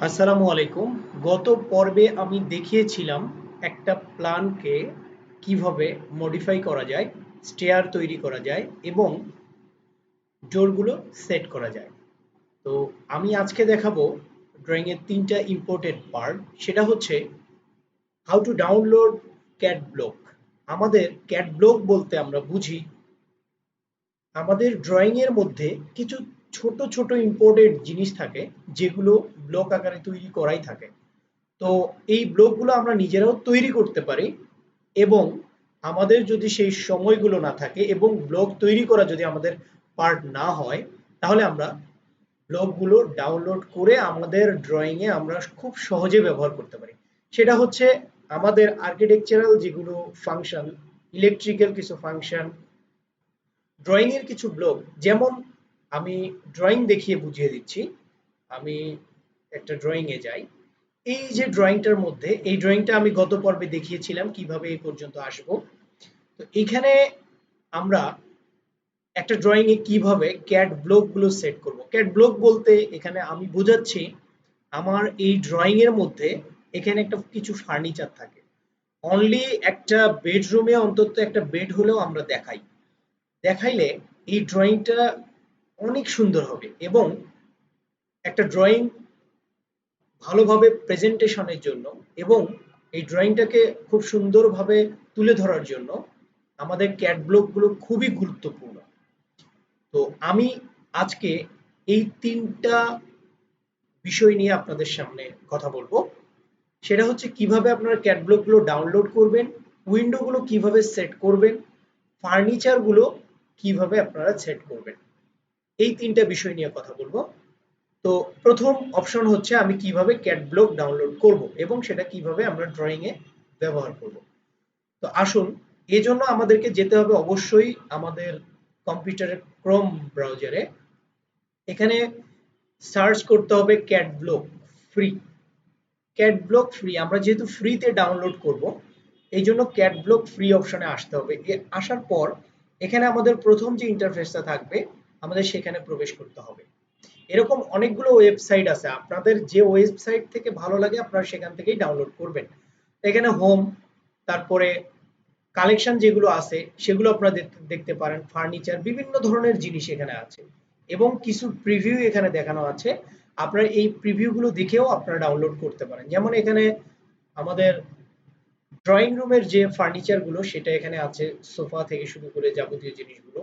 আসসালামু আলাইকুম। গত পর্বে আমি দেখিয়েছিলাম একটা প্ল্যানকে কিভাবে মডিফাই করা যায়, স্টেয়ার তৈরি করা যায় এবং ডোরগুলো সেট করা যায়। তো আমি আজকে দেখাবো ড্রয়িংয়ের ৩টা ইম্পোর্টেন্ট পার্ট। সেটা হচ্ছে how to download CAD block. আমাদের ক্যাড ব্লক বলতে আমরা বুঝি আমাদের ড্রয়িংয়ের মধ্যে কিছু ছোট ছোট ইম্পোর্টেন্ট জিনিস থাকে যেগুলো ব্লক আকারে তৈরি করাই থাকে। তো এই ব্লকগুলো আমরা নিজেরাও তৈরি করতে পারি এবং আমাদের যদি সেই সময়গুলো না থাকে এবং ব্লক তৈরি করা যদি আমাদের পার্ট না হয়, তাহলে আমরা ব্লকগুলো ডাউনলোড করে আমাদের ড্রয়িংয়ে আমরা খুব সহজে ব্যবহার করতে পারি। সেটা হচ্ছে আমাদের আর্কিটেকচারাল যেগুলো ফাংশন, ইলেকট্রিক্যাল কিছু ফাংশন, ড্রয়িংয়ের কিছু ব্লক। যেমন আমি ড্রয়িং দেখিয়ে বুঝিয়ে দিচ্ছি। আমি একটা ড্রয়িংয়ে যাই। এই যে ড্রয়িংটার মধ্যে, এই ড্রয়িংটা আমি গত পর্বে দেখিয়েছিলাম কিভাবে এই পর্যন্ত আসবো। তো এইখানে আমরা একটা ড্রয়িংয়ে কিভাবে ক্যাড ব্লকগুলো সেট করব। ক্যাড ব্লক বলতে এখানে আমি বোঝাচ্ছি আমার এই ড্রয়িংয়ের মধ্যে এখানে একটা কিছু ফার্নিচার থাকে। অনলি একটা বেডরুমে অন্তত একটা বেড হলেও আমরা দেখাই। দেখাইলে এই ড্রয়িংটা অনেক সুন্দর হবে এবং একটা ড্রয়িং ভালোভাবে প্রেজেন্টেশনের জন্য এবং এই ড্রয়িংটাকে খুব সুন্দরভাবে তুলে ধরার জন্য আমাদের ক্যাড ব্লকগুলো খুবই গুরুত্বপূর্ণ। তো আমি আজকে এই ৩টা বিষয় নিয়ে আপনাদের সামনে কথা বলবো। সেটা হচ্ছে কিভাবে আপনারা ক্যাড ব্লকগুলো ডাউনলোড করবেন, উইন্ডোগুলো কিভাবে সেট করবেন, ফার্নিচারগুলো কিভাবে আপনারা সেট করবেন। এই ৩টা বিষয় নিয়ে কথা বলবো। তো প্রথম অপশন হচ্ছে আমি কিভাবে ক্যাড ব্লক ডাউনলোড করব এবং সেটা কিভাবে আমরা ড্রয়িং এ ব্যবহার করব। তো আসুন, এজন্য আমাদেরকে যেতে হবে অবশ্যই আমাদের কম্পিউটারের ক্রোম ব্রাউজারে। এখানে সার্চ করতে হবে CAD block free. CAD block free, আমরা যেহেতু ফ্রিতে ডাউনলোড করব এই জন্য ক্যাড ব্লক ফ্রি অপশনে আসতে হবে। আসার পর এখানে আমাদের প্রথম যে ইন্টারফেসটা থাকবে আমাদের সেখানে প্রবেশ করতে হবে। এরকম অনেকগুলো ওয়েবসাইট আছে, আপনাদের যে ওয়েবসাইট থেকে ভালো লাগে আপনারা সেখান থেকেই ডাউনলোড করবেন। এখানে হোম, তারপরে কালেকশন যেগুলো আছে সেগুলো আপনারা দেখতে পারেন। ফার্নিচার, বিভিন্ন ধরনের জিনিস এখানে আছে এবং কিছু প্রিভিউ এখানে দেখানো আছে। আপনারা এই প্রিভিউগুলো দেখেও আপনারা ডাউনলোড করতে পারেন। যেমন এখানে আমাদের ড্রয়িং রুমের যে ফার্নিচারগুলো সেটা এখানে আছে, সোফা থেকে শুরু করে যাবতীয় জিনিসগুলো।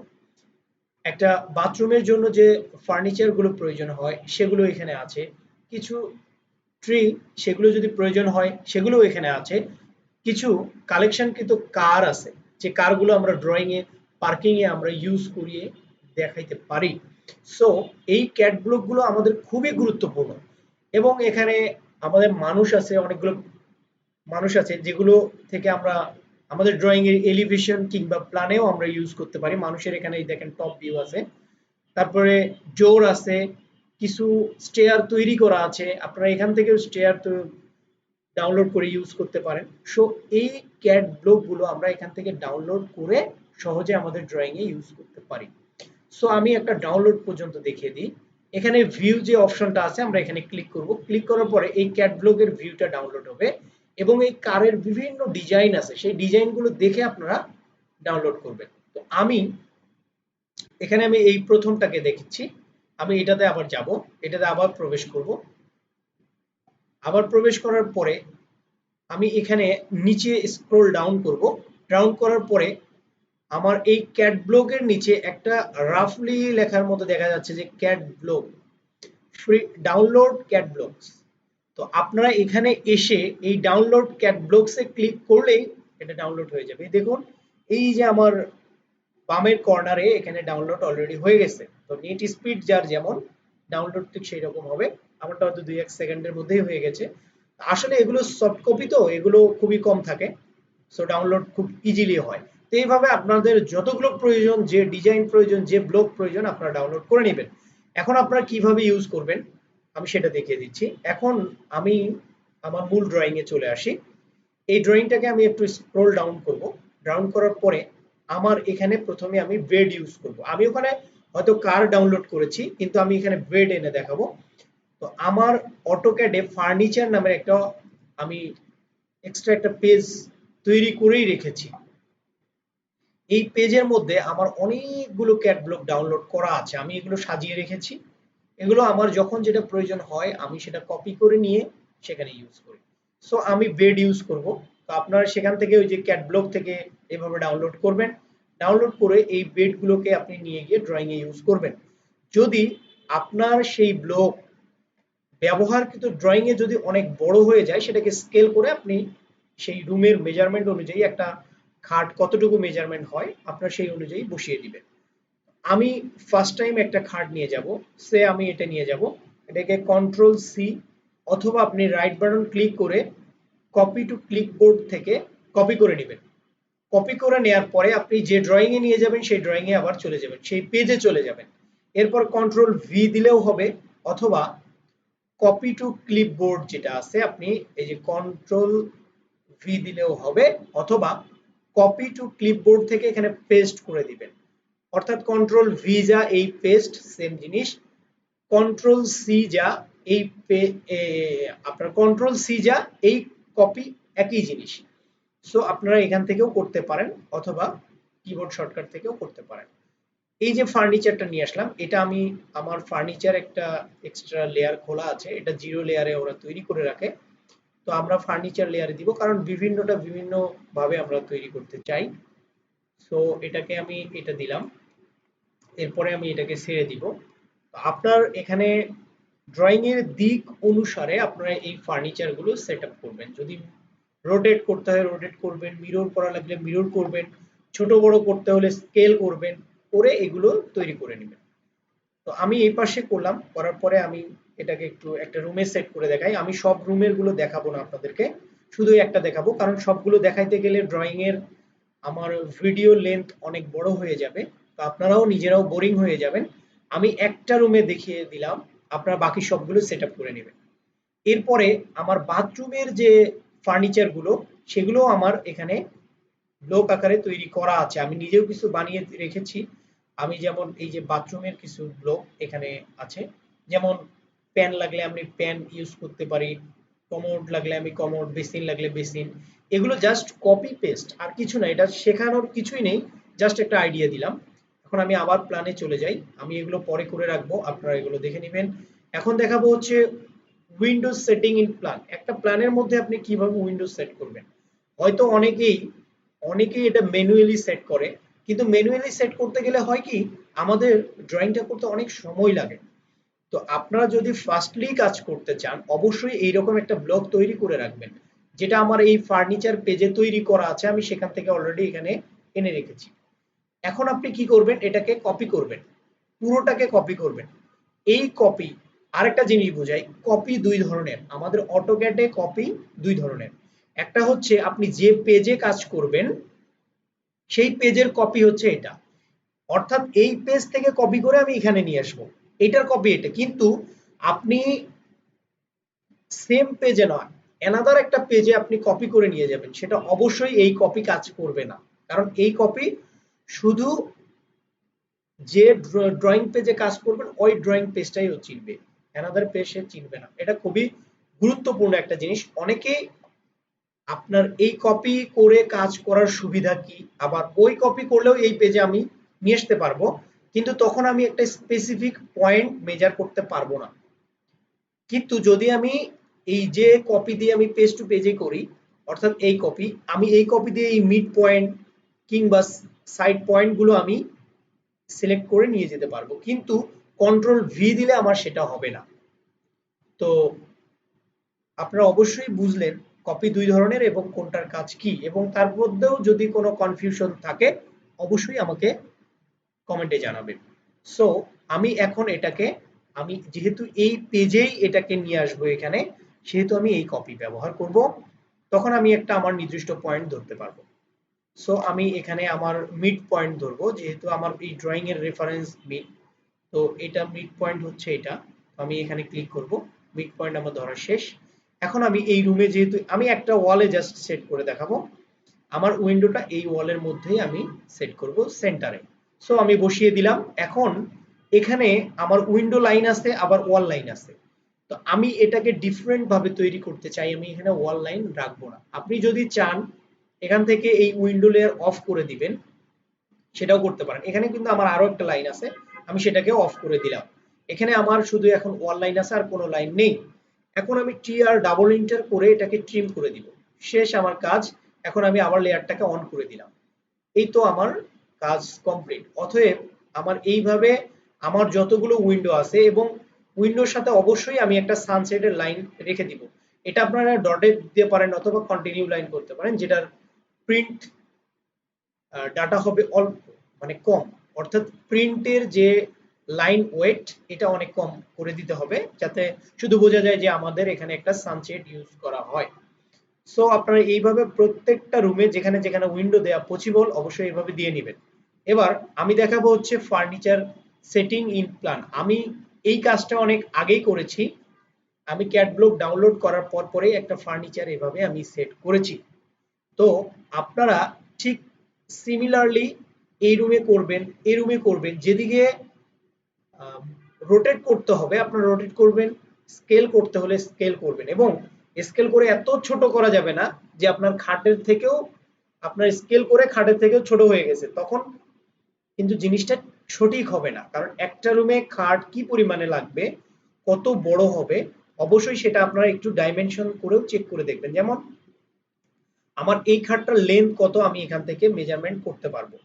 একটা বাথরুমের জন্য যে ফার্নিচারগুলো প্রয়োজন হয় সেগুলো এখানে আছে। কিছু ট্রি, সেগুলো যদি প্রয়োজন হয় সেগুলো এখানে আছে। কিছু কালেকশন কিন্তু কার আছে, যে কারগুলো আমরা ড্রয়িং এ, পার্কিং এ আমরা ইউজ করিয়ে দেখাইতে পারি। সো এই ক্যাট ব্লক গুলো আমাদের খুবই গুরুত্বপূর্ণ এবং এখানে আমাদের মানুষ আছে, অনেকগুলো মানুষ আছে যেগুলো থেকে আমরা আমাদের ড্রয়িং এর এলিভেশন কিংবা প্ল্যানেও আমরা ইউজ করতে পারি। মানুষের এখানে এই দেখেন টপ ভিউ আছে, তারপরে জোর আছে, কিছু স্টেয়ার তৈরি করা আছে, আপনারা এখান থেকেও স্টেয়ার ডাউনলোড করে ইউজ করতে পারেন। সো এই ক্যাড ব্লক গুলো আমরা এখান থেকে ডাউনলোড করে সহজে আমাদের ড্রয়িং এ ইউজ করতে পারি। সো আমি একটা ডাউনলোড পর্যন্ত দেখিয়ে দিই। এখানে ভিউ যে অপশনটা আছে আমরা এখানে ক্লিক করব। ক্লিক করার পরে এই ক্যাড ব্লকের ভিউটা ডাউনলোড হবে এবং এই কারের বিভিন্ন ডিজাইন আছে সেই ডিজাইনগুলো দেখে আপনারা ডাউনলোড করবেন। তো আমি এই প্রথমটাকে দেখছি। আমি এটাতে আবার যাব, এটাতে আবার প্রবেশ করব। আবার প্রবেশ করার পরে আমি এখানে নিচে স্ক্রল ডাউন করব। ডাউন করার পরে আমার এই ক্যাট ব্লকের নিচে একটা রাফলি লেখার মতো দেখা যাচ্ছে যে cat block free download cat blocks. তো আপনারা এখানে এসে এই ডাউনলোড ক্যাট ব্লকস এ ক্লিক করলেই এটা ডাউনলোড হয়ে যাবে। দেখুন, এই যে আমার বামের কর্নারে এখানে ডাউনলোড অলরেডি হয়ে গেছে। তো নেট স্পিড যার যেমন, ডাউনলোড ঠিক সেই রকম হবে। আমারটা হয়তো 2-1 সেকেন্ডের মধ্যেই হয়ে গেছে। আসলে এগুলো সফট কপি, তো এগুলো খুবই কম থাকে, সো ডাউনলোড খুব ইজিলি হয়। তো এইভাবে আপনাদের যতগুলো প্রয়োজন, যে ডিজাইন প্রয়োজন, যে ব্লক প্রয়োজন আপনারা ডাউনলোড করে নেবেন। এখন আপনারা কিভাবে ইউজ করবেন আমি সেটা দেখিয়ে দিচ্ছি। এখন আমি আমার মূল ড্রয়িং এ চলে আসি। এই ড্রয়িংটাকে আমি একটু স্ক্রল ডাউন করব। ডাউন করার পরে আমার এখানে প্রথমে আমি বেড ইউজ করব। আমি ওখানে হয়তো কার ডাউনলোড করেছি কিন্তু আমি এখানে বেড এনে দেখাবো। তো আমার অটোক্যাডে ফার্নিচার নামের একটা আমি এক্সট্রা একটা পেজ তৈরি করেই রেখেছি। এই পেজের মধ্যে আমার অনেকগুলো ক্যাড ব্লক ডাউনলোড করা আছে, আমি এগুলো সাজিয়ে রেখেছি। এগুলো আমার যখন যেটা প্রয়োজন হয় আমি সেটা কপি করে নিয়ে সেখানে ইউজ করি। সো আমি বেড ইউজ করব, তো আপনারা সেখান থেকে ওই যে ক্যাড ব্লক থেকে এভাবে ডাউনলোড করবেন। ডাউনলোড করে এই বেডগুলোকে আপনি নিয়ে গিয়ে ড্রয়িংয়ে ইউজ করবেন। যদি আপনার সেই ব্লক ব্যবহারকৃত ড্রয়িংয়ে যদি অনেক বড় হয়ে যায়, সেটাকে স্কেল করে আপনি সেই রুমের মেজারমেন্ট অনুযায়ী একটা খাট কতটুকু মেজারমেন্ট হয় আপনার সেই অনুযায়ী বসিয়ে দিবেন। আমি ফার্স্ট টাইম একটা খাট নিয়ে যাব, সে আমি এটা নিয়ে যাব, এটাকে কন্ট্রোল সি অথবা আপনি রাইট বাটন ক্লিক করে কপি টু ক্লিপবোর্ড থেকে কপি করে নেবেন। কপি করে নেওয়ার পরে আপনি যে ড্রয়িং এ নিয়ে যাবেন সেই ড্রয়িং এ আবার চলে যাবেন, সেই পেজে চলে যাবেন। এরপর কন্ট্রোল ভি দিলেও হবে, অথবা কপি টু ক্লিপবোর্ড যেটা আছে আপনি এই যে কন্ট্রোল ভি দিলেও হবে, অথবা কপি টু ক্লিপবোর্ড থেকে এখানে পেস্ট করে দিবেন। অর্থাৎ কন্ট্রোল ভি যা এই পেস্ট সেম জিনিস, কন্ট্রোল সি যা এই আপনার কন্ট্রোল সি যা এই কপি একই জিনিস। সো আপনারা এখান থেকেও করতে পারেন অথবা কিবোর্ড শর্টকাট থেকেও করতে পারেন। এই যে ফার্নিচারটা নিয়ে আসলাম, এটা আমি আমার ফার্নিচার একটা এক্সট্রা লেয়ার খোলা আছে, এটা জিরো লেয়ারে ওরা তৈরি করে রাখে। তো আমরা ফার্নিচার লেয়ারে দিব, কারণ বিভিন্নটা বিভিন্ন ভাবে আমরা তৈরি করতে চাই। সো এটাকে আমি এটা দিলাম, এরপরে আমি এটাকে ছেড়ে দিব। আপনার এখানে ড্রয়িং এর দিক অনুসারে আপনারা এই ফার্নিচার গুলো সেট আপ করবেন। যদি রোটেট করতে হয় রোটেট করবেন, মিরর করা লাগলে মিরর করবেন, ছোট বড় করতে হলে স্কেল করবেন, করে এগুলো তৈরি করে নেবেন। তো আমি এই পাশে করলাম, করার পরে আমি এটাকে একটু একটা রুমে সেট করে দেখাই। আমি সব রুমের গুলো দেখাবো না আপনাদেরকে, শুধু একটা দেখাবো, কারণ সবগুলো দেখাইতে গেলে ড্রয়িং এর আমার ভিডিও লেন্থ অনেক বড় হয়ে যাবে, তো আপনারাও নিজেরাও বোরিং হয়ে যাবেন। আমি একটা রুমে দেখিয়ে দিলাম, আপনারা বাকি সবগুলো সেট আপ করে নেবেন। এরপরে আমার বাথরুমের যে ফার্নিচার গুলো, সেগুলো আমার এখানে ব্লক আকারে তৈরি করা আছে, আমি নিজেও কিছু বানিয়ে রেখেছি। আমি যেমন এই যে বাথরুমের কিছু ব্লক এখানে আছে, যেমন প্যান লাগলে আমি প্যান ইউজ করতে পারি, কমোড লাগলে আমি কমোড, বেসিন লাগলে বেসিন। এগুলো জাস্ট কপি পেস্ট, আর কিছু না, এটা শেখানোর কিছুই নেই, জাস্ট একটা আইডিয়া দিলাম। এখন আমি আবার প্ল্যানে চলে যাই, আমি এগুলো পরে করে রাখবো, আপনারা এগুলো দেখে নেবেন। এখন দেখাবো হচ্ছে উইন্ডোজ সেটিং ইন প্ল্যান। একটা প্ল্যানের মধ্যে আপনি কিভাবে উইন্ডোজ সেট করবেন। হয়তো অনেকেই এটা ম্যানুয়ালি সেট করে, কিন্তু ম্যানুয়ালি সেট করতে গেলে হয় কি, আমাদের ড্রয়িংটা করতে অনেক সময় লাগে। তো আপনারা যদি ফাস্টলি কাজ করতে চান, অবশ্যই এইরকম একটা ব্লগ তৈরি করে রাখবেন, যেটা আমার এই ফার্নিচার পেজে তৈরি করা আছে, আমি সেখান থেকে অলরেডি এখানে এনে রেখেছি। এখন আপনি কি করবেন, এটাকে কপি করবেন, পুরোটাকে কপি করবেন। এই কপি, আরেকটা জিনিস বোঝাই, কপি দুই ধরনের, আমাদের অটোক্যাডে কপি দুই ধরনের। একটা হচ্ছে আপনি যে পেজে কাজ করবেন সেই পেজের কপি হচ্ছে এটা, অর্থাৎ এই পেজ থেকে কপি করে আমি এখানে নিয়ে আসবো, এটার কপি এটা। কিন্তু আপনি সেম পেজে নয়, অ্যানাদার একটা পেজে আপনি কপি করে নিয়ে যাবেন, সেটা অবশ্যই এই কপি কাজ করবে না। কারণ এই কপি শুধু যে ড্রয়িং পেজে কাজ করবেন ওই ড্রয়িং পেজটাই ও চিনবে, অ্যানাদার পেজ সে চিনবে না। এটা খুবই গুরুত্বপূর্ণ একটা জিনিস। অনেকেই আপনার এই কপি করে কাজ করার সুবিধা কি, আবার ওই কপি করলেও এই পেজে আমি নিয়ে আসতে পারবো, কিন্তু তখন আমি একটা স্পেসিফিক পয়েন্ট মেজার করতে পারবো না। কিন্তু যদি আমি এই যে কপি দিয়ে আমি পেজ টু পেজে করি, অর্থাৎ এই কপি, আমি এই কপি দিয়ে এই মিড পয়েন্ট কিংবা সাইড পয়েন্ট গুলো আমি সিলেক্ট করে নিয়ে যেতে পারবো, কিন্তু কন্ট্রোল ভি দিলে আমার সেটা হবে না। তো আপনারা অবশ্যই বুঝলেন কপি দুই ধরনের এবং কোনটার কাজ কি, এবং তার মধ্যেও যদি কোনো কনফিউশন থাকে অবশ্যই আমাকে কমেন্টে জানাবেন। সো আমি এখন এটাকে, আমি যেহেতু এই পেজেই এটাকে নিয়ে আসবো এখানে, সেহেতু আমি এই কপি ব্যবহার করব, তখন আমি একটা আমার নির্দিষ্ট পয়েন্ট ধরতে পারবো। সো আমি এখানে আমার মিড পয়েন্ট ধরবো, যেহেতু আমার এই ড্রয়িং এর রেফারেন্স মিড, তো এটা মিড পয়েন্ট হচ্ছে এটা। আমি এখানে ক্লিক করব, মিড পয়েন্ট আমার ধরা শেষ। এখন আমি এই রুমে, যেহেতু আমি একটা ওয়ালে জাস্ট সেট করে দেখাবো, আমার উইন্ডোটা এই ওয়ালের মধ্যেই আমি সেট করব সেন্টারে। সো আমি বসিয়ে দিলাম। এখন এখানে আমার উইন্ডো লাইন আছে আবার ওয়াল লাইন আছে। তো আমি এটাকে ডিফারেন্ট ভাবে তৈরি করতে চাই, আমি এখানে ওয়াল লাইন রাখবো না। আপনি যদি চান এখান থেকে এই উইন্ডো লেয়ার অফ করে দিবেন, সেটাও করতে পারেন। এখানে কিন্তু আমার আরো একটা লাইন আছে, আমি সেটাকে অফ করে দিলাম। এখানে আমার শুধু এখন ওয়াল লাইন আছে, আর কোনো লাইন নেই। এখন আমি টিআর ডাবল ইন্টার করে এটাকে ট্রিম করে দিব। শেষ আমার কাজ। এখন আমি আবার লেয়ারটাকে অন করে দিলাম। এই তো আমার কাজ কমপ্লিট। অতএব আমার এইভাবে আমার যতগুলো উইন্ডো আছে, এবং উইন্ডোর সাথে অবশ্যই আমি একটা সানসেটের লাইন রেখে দিব। এটা আপনারা ডটে দিতে পারেন অথবা কন্টিনিউ লাইন করতে পারেন, যেটার প্রিন্ট ডাটা হবে অল্প, মানে কম। অর্থাৎ প্রিন্টের যে লাইন ওয়েট এটা অনেক কম করে দিতে হবে, যাতে শুধু বোঝা যায় যে আমাদের এখানে একটা সানসেট ইউজ করা হয়। সো আপনারা এইভাবে প্রত্যেকটা রুমে যেখানে যেখানে উইন্ডো দেওয়া পসিবল অবশ্যই এইভাবে দিয়ে নেবেন। এবার আমি দেখাবো হচ্ছে ফার্নিচার সেটিং ইন প্ল্যান। আমি এই কাজটা অনেক আগেই করেছি। আমি ক্যাড ব্লক ডাউনলোড করার পর পরেই একটা ফার্নিচার এভাবে আমি সেট করেছি। তো আপনারা ঠিক সিমিলারলি এই রুমে করবেন, এই রুমে করবেন। যেদিকে রোটেট করতে হবে আপনারা রোটেট করবেন, স্কেল করতে হলে স্কেল করবেন, এবং স্কেল করে এত ছোট করা যাবে না যে আপনার খাটের থেকেও, আপনার স্কেল করে খাটের থেকেও ছোট হয়ে গেছে, তখন কিন্তু জিনিসটা সঠিক হবে না। কারণ একটা রুমে খাট কি পরিমাণে লাগবে, কত বড় হবে, অবশ্যই সেটা আপনারা একটু ডাইমেনশন করেও চেক করে দেখবেন। যেমন আমার এই খাটটার লেন্থ কত, আমি এখান থেকে মেজারমেন্ট করতে পারবো।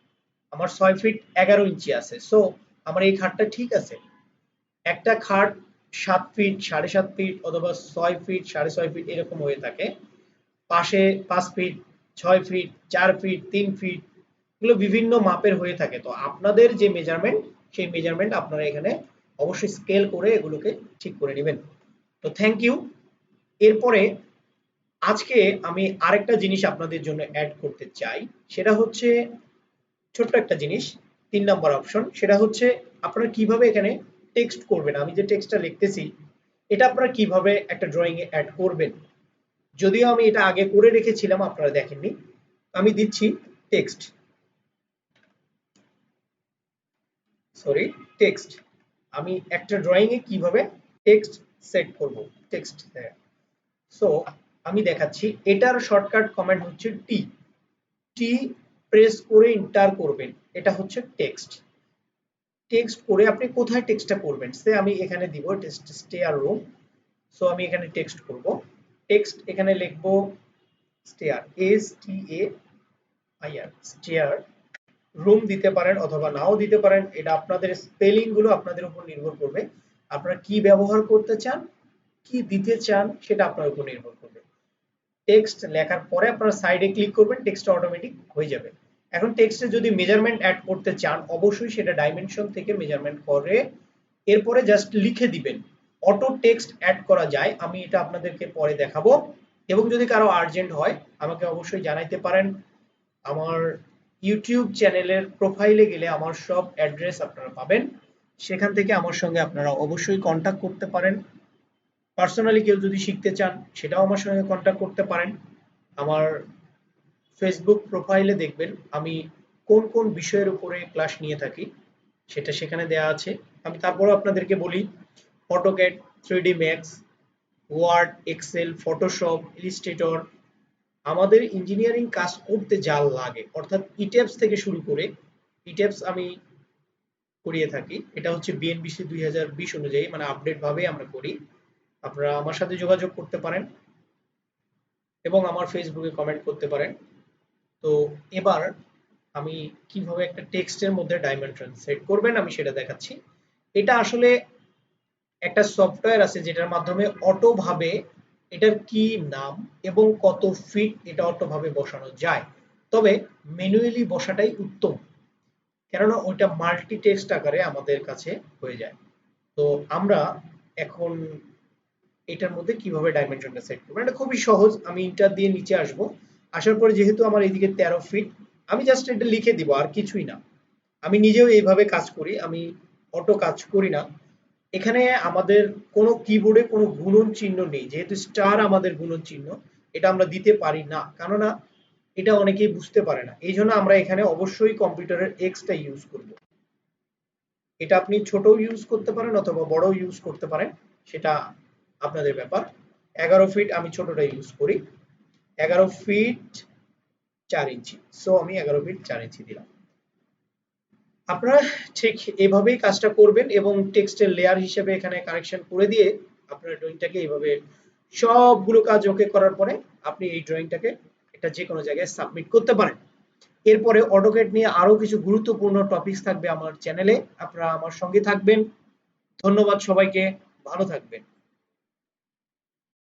আমার 6 ফিট 11 ইঞ্চি আছে, সো আমার এই খাটটা ঠিক আছে। একটা খাট 7 ফিট 7.5 ফিট অথবা 6 ফিট 6.5 ফিট এরকম হয়ে থাকে। পাশে 5 ফিট 6 ফিট 4 ফিট 3 ফিট, এগুলো বিভিন্ন মাপের হয়ে থাকে। তো আপনাদের যে মেজারমেন্ট, সেই মেজারমেন্ট আপনারা এখানে অবশ্যই স্কেল করে এগুলোকে ঠিক করে নেবেন। তো থ্যাংক ইউ। এরপরে আজকে আমি আরেকটা জিনিস আপনাদের জন্য অ্যাড করতে চাই, সেটা হচ্ছে ছোট্ট একটা জিনিস, 3 নম্বর অপশন। সেটা হচ্ছে আপনারা কিভাবে এখানে টেক্সট করবেন। আমি যে টেক্সটটা লিখতেছি এটা আপনারা কিভাবে একটা ড্রয়িং এ অ্যাড করবেন। যদিও আমি এটা আগে করে রেখেছিলাম, আপনারা দেখেননি। আমি দিচ্ছি টেক্সট, সরি, টেক্সট। আমি একটা ড্রয়িং এ কিভাবে টেক্সট সেট করব, টেক্সট। সো আমি দেখাচ্ছি। এটার শর্টকাট কমান্ড হচ্ছে টি। টি প্রেস করে এন্টার করবেন, এটা হচ্ছে টেক্সট। টেক্সট করে আপনি কোথায় টেক্সটটা করবেন, সে আমি এখানে দিব টেক্সট স্টেয়ার রুম। সো আমি এখানে টেক্সট করব। টেক্সট এখানে লিখব stair, S T A I R, stair. Room দিতে পারেন অথবা নাও দিতে পারেন, এটা আপনাদের স্পেলিং গুলো আপনাদের উপর নির্ভর করবে। আপনারা কি ব্যবহার করতে চান, কি দিতে চান, সেটা আপনার উপর নির্ভর করবে। টেক্সট লেখার পরে আপনারা সাইডে ক্লিক করবেন, টেক্সটটা অটোমেটিক হয়ে যাবে। এখন টেক্সটে যদি মেজারমেন্ট অ্যাড করতে চান, অবশ্যই সেটা ডাইমেনশন থেকে মেজারমেন্ট করে এরপরে জাস্ট লিখে দিবেন। অটো টেক্সট অ্যাড করা যায়, আমি এটা আপনাদেরকে পরে দেখাবো। এবং যদি কারো আর্জেন্ট হয় আমাকে অবশ্যই জানাইতে পারেন। আমার ইউটিউব চ্যানেলের প্রোফাইলে গেলে আমার সব অ্যাড্রেস আপনারা পাবেন, সেখান থেকে আমার সঙ্গে আপনারা অবশ্যই কন্ট্যাক্ট করতে পারেন। পার্সোনালি কেউ যদি শিখতে চান সেটাও আমার সঙ্গে কন্ট্যাক্ট করতে পারেন। আমার ফেসবুক প্রোফাইলে দেখবেন আমি কোন কোন বিষয়ের উপরে ক্লাস নিয়ে থাকি, সেটা সেখানে দেওয়া আছে। আমি তারপরও আপনাদেরকে বলি, AutoCAD, 3D Max, Word, Excel, Photoshop, Illustrator, আমাদের ইঞ্জিনিয়ারিং কাজ করতে যা লাগে, অর্থাৎ ইটেপস থেকে শুরু করে, ইটেপস আমি করিয়ে থাকি। এটা হচ্ছে বিএনবিসি 2020 অনুযায়ী, মানে আপডেট ভাবে আমরা করি। আপনারা আমার সাথে যোগাযোগ করতে পারেন এবং আমার ফেসবুকে কমেন্ট করতে পারেন। তো এবার আমি কিভাবে একটা টেক্সটের মধ্যে ডাইমেনশন সেট করবেন আমি সেটা দেখাচ্ছি। এটা আসলে একটা সফটওয়্যার আছে যেটার মাধ্যমে অটো ভাবে এটার কি নাম এবং কত ফিট এটা অটো ভাবে বসানো যায়। তবে ম্যানুয়ালি বসাটাই উত্তম, কেননা ওইটা মাল্টি টেক্সট আকারে আমাদের কাছে হয়ে যায়। তো আমরা এখন এটার মধ্যে কিভাবে ডাইমেনশনটা সেট করবো, এটা খুবই সহজ। আমি ইন্টার দিয়ে নিচে আসবো, আসার পরে যেহেতু আমার এইদিকে 13 ফিট, আমি জাস্ট এটা লিখে দিব, আর কিছুই না। আমি নিজেও এইভাবে কাজ করি, আমি অটো কাজ করি না। এখানে আমাদের কোনো কিবোর্ডে কোনো গুণন চিহ্ন নেই, যেহেতু স্টার আমাদের গুণন চিহ্ন, এটা আমরা দিতে পারি না, কেননা এটা অনেকেই বুঝতে পারে না। এই জন্য আমরা এখানে অবশ্যই কম্পিউটারের এক্সটা ইউজ করব। এটা আপনি ছোটও ইউজ করতে পারেন অথবা বড়ও ইউজ করতে পারেন, সেটা আপনাদের ব্যাপার। 11 ফিট আমি ছোটটা ইউজ করি, 11 ফিট 4 ইঞ্চি। সো আমি 11 ফিট 4 ইঞ্চি দিলাম। আপনারা ঠিক এভাবেই কাজটা করবেন এবং টেক্সটের লেয়ার হিসেবে এখানে কারেকশন করে দিয়ে আপনার ড্রয়িংটাকে এইভাবে সবগুলো কাজ ওকে করার পরে আপনি এই ড্রয়িংটাকে একটা যে কোনো জায়গায় সাবমিট করতে পারেন। এরপরে অটোক্যাড নিয়ে আরো কিছু গুরুত্বপূর্ণ টপিকস থাকবে আমার চ্যানেলে, আপনারা আমার সঙ্গে থাকবেন। ধন্যবাদ সবাইকে, ভালো থাকবেন।